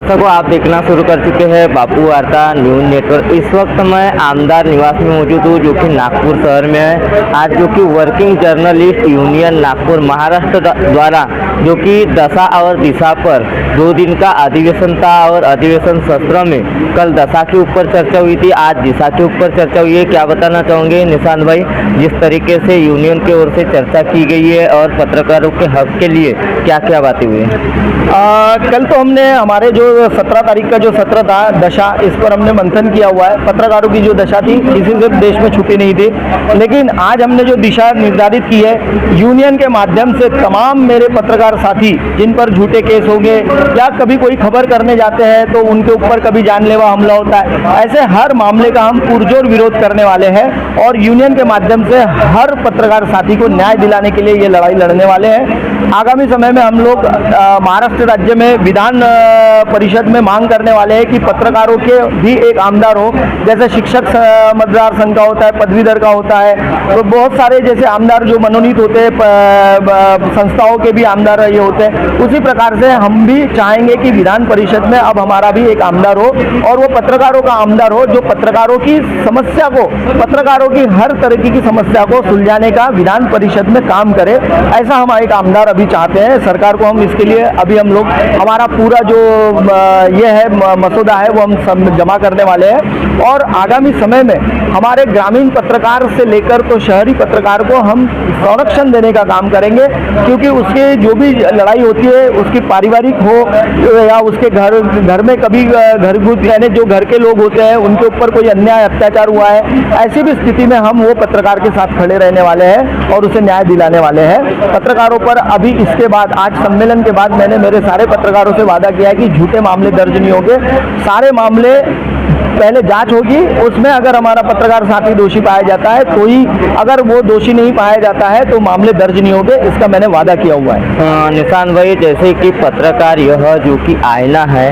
को आप देखना शुरू कर चुके हैं बापू वार्ता न्यूज नेटवर्क। इस वक्त मैं आमदार निवास में मौजूद हूँ जो कि नागपुर शहर में है। आज जो कि working journalist union Nagpur Maharashtra द्वारा जो कि दशा और दिशा पर 2 दिन का अधिवेशन था और अधिवेशन सत्र में कल दशा के ऊपर चर्चा हुई थी, आज दिशा के ऊपर चर्चा हुई है। क्या बताना चाहोगे निशांत भाई, जिस तरीके से यूनियन की ओर से चर्चा की गई है और पत्रकारों के हक के लिए क्या क्या बातें हुई हैं? कल तो हमने हमारे जो 17 तारीख का जो सत्र था दशा, इस पर हमने मंथन किया हुआ है। पत्रकारों की जो दशा थी किसी से देश में छुपी नहीं थी, लेकिन आज हमने जो दिशा निर्धारित की है यूनियन के माध्यम से तमाम मेरे पत्रकार साथी जिन पर झूठे केस हो गए या कभी कोई खबर करने जाते हैं तो उनके ऊपर कभी जानलेवा हमला होता है, ऐसे हर मामले का हम पुरजोर विरोध करने वाले हैं और यूनियन के माध्यम से हर पत्रकार साथी को न्याय दिलाने के लिए ये लड़ाई लड़ने वाले हैं। आगामी समय में हम लोग महाराष्ट्र राज्य में विधान परिषद में मांग करने वाले हैं कि पत्रकारों के भी एक आमदार हो, जैसे शिक्षक मतदार संघ का होता है, पदवीधर का होता है, तो बहुत सारे जैसे आमदार जो मनोनीत होते हैं संस्थाओं के भी आमदार ये होते हैं। उसी प्रकार से हम भी चाहेंगे कि विधान परिषद में अब हमारा भी एक आमदार हो और वो पत्रकारों का आमदार हो जो पत्रकारों की समस्या को, पत्रकारों की हर तरीके की समस्या को सुलझाने का विधान परिषद में काम करे। ऐसा हम एक आमदार अभी चाहते हैं। सरकार को हम इसके लिए अभी हम लोग हमारा पूरा जो ये है मसौदा है वो हम जमा करने वाले हैं और आगामी समय में हमारे ग्रामीण पत्रकार से लेकर तो शहरी पत्रकार को हम संरक्षण देने का काम करेंगे, क्योंकि उसके जो भी लड़ाई होती है उसकी पारिवारिक हो या उसके घर में कभी घरगुत यानी जो घर के लोग होते हैं उनके ऊपर कोई अन्याय अत्याचार हुआ है, ऐसी भी स्थिति में हम वो पत्रकार के साथ खड़े रहने वाले हैं और उसे न्याय दिलाने वाले हैं। पत्रकारों पर अभी इसके बाद आज सम्मेलन के बाद मैंने मेरे सारे पत्रकारों से वादा किया है कि झूठे मामले दर्ज नहीं होंगे, सारे मामले पहले जांच होगी, उसमें अगर हमारा पत्रकार साथी दोषी पाया जाता है तो ही, अगर वो दोषी नहीं पाया जाता है तो मामले दर्ज नहीं होंगे, इसका मैंने वादा किया हुआ है। निशांत भाई, जैसे कि पत्रकार यह जो कि आईना है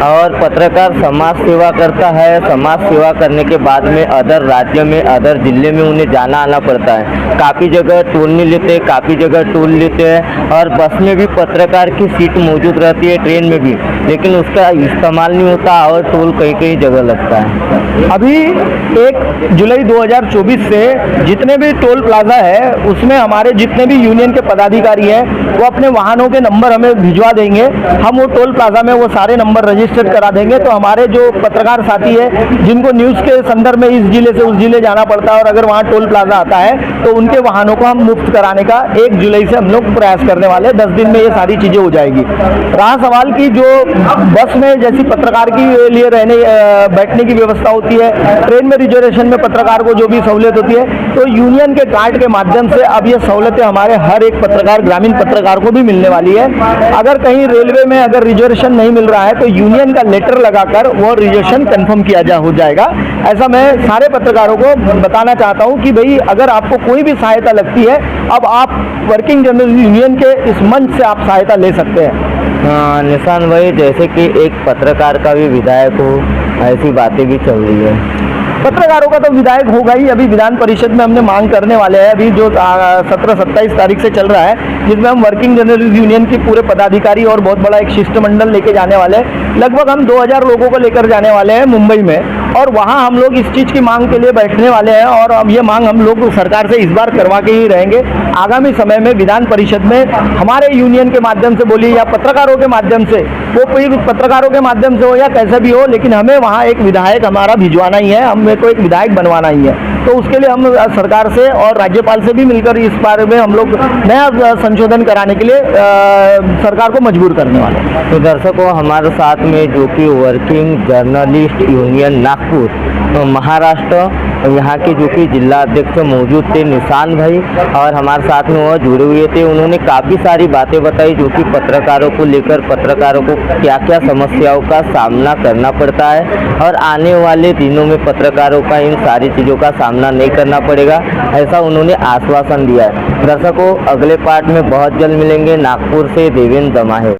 और पत्रकार समाज सेवा करता है, समाज सेवा करने के बाद में अदर राज्य में अदर जिले में उन्हें जाना आना पड़ता है, काफ़ी जगह टोल नहीं लेते, काफ़ी जगह टोल लेते हैं और बस में भी पत्रकार की सीट मौजूद रहती है, ट्रेन में भी, लेकिन उसका इस्तेमाल नहीं होता और टोल कहीं कहीं जगह लगता है। अभी 1 जुलाई 2024 से जितने भी टोल प्लाजा है उसमें हमारे जितने भी यूनियन के पदाधिकारी हैं वो अपने वाहनों के नंबर हमें भिजवा देंगे, हम वो टोल प्लाजा में वो सारे नंबर रजिस्टर्ड करा देंगे। तो हमारे जो पत्रकार साथी है जिनको न्यूज़ के संदर्भ में इस जिले से उस जिले जाना पड़ता है और अगर वहाँ टोल प्लाजा आता है तो उनके वाहनों को हम मुफ्त कराने का 1 जुलाई से हम लोग प्रयास करने वाले हैं। 10 दिन में ये सारी चीज़ें हो जाएगी। रहा सवाल की जो बस में जैसी पत्रकार के लिए रहने बैठने की व्यवस्था होती है, ट्रेन में रिजर्वेशन में पत्रकार को जो भी सहूलियत होती है, तो यूनियन के कार्ड के माध्यम से अब ये सहूलतें हमारे हर एक पत्रकार, ग्रामीण पत्रकार को भी मिलने वाली है। अगर कहीं रेलवे में अगर रिजर्वेशन नहीं मिल रहा है तो यूनियन का लेटर लगाकर वो रिजर्वेशन कंफर्म किया हो जाएगा। ऐसा मैं सारे पत्रकारों को बताना चाहता हूं कि भाई अगर आपको कोई भी सहायता लगती है, अब आप वर्किंग जर्नलिस्ट यूनियन के इस मंच से आप सहायता ले सकते हैं। निशांत भाई, जैसे कि एक पत्रकार का भी विधायक हो, ऐसी बातें भी चल रही है। पत्रकारों का तो विधायक होगा ही। अभी विधान परिषद में हमने मांग करने वाले हैं, अभी जो 17-27 तारीख से चल रहा है, जिसमें हम वर्किंग जर्नलिस्ट यूनियन की पूरे पदाधिकारी और बहुत बड़ा एक शिष्टमंडल लेके जाने वाले हैं। लगभग हम 2000 लोगों को लेकर जाने वाले हैं मुंबई में और वहाँ हम लोग इस चीज़ की मांग के लिए बैठने वाले हैं और अब ये मांग हम लोग सरकार से इस बार करवा के ही रहेंगे। आगामी समय में विधान परिषद में हमारे यूनियन के माध्यम से बोलिए या पत्रकारों के माध्यम से, वो कोई पत्रकारों के माध्यम से हो या कैसे भी हो, लेकिन हमें वहाँ एक विधायक हमारा भिजवाना ही है, हमें को एक विधायक बनवाना ही है। तो उसके लिए हम सरकार से और राज्यपाल से भी मिलकर इस बारे में हम लोग नया संशोधन कराने के लिए सरकार को मजबूर करने वाले हैं। तो दर्शकों, हमारे साथ में जो कि working journalist union Nagpur Maharashtra यहाँ के जो कि जिला अध्यक्ष मौजूद थे निशांत भाई, और हमारे साथ में वो जुड़े हुए थे। उन्होंने काफ़ी सारी बातें बताई जो कि पत्रकारों को लेकर, पत्रकारों को क्या क्या समस्याओं का सामना करना पड़ता है और आने वाले दिनों में पत्रकारों का इन सारी चीज़ों का सामना नहीं करना पड़ेगा, ऐसा उन्होंने आश्वासन दिया है। दर्शकों, अगले पार्ट में बहुत जल्द मिलेंगे। नागपुर से देवेंद्र दमाहे।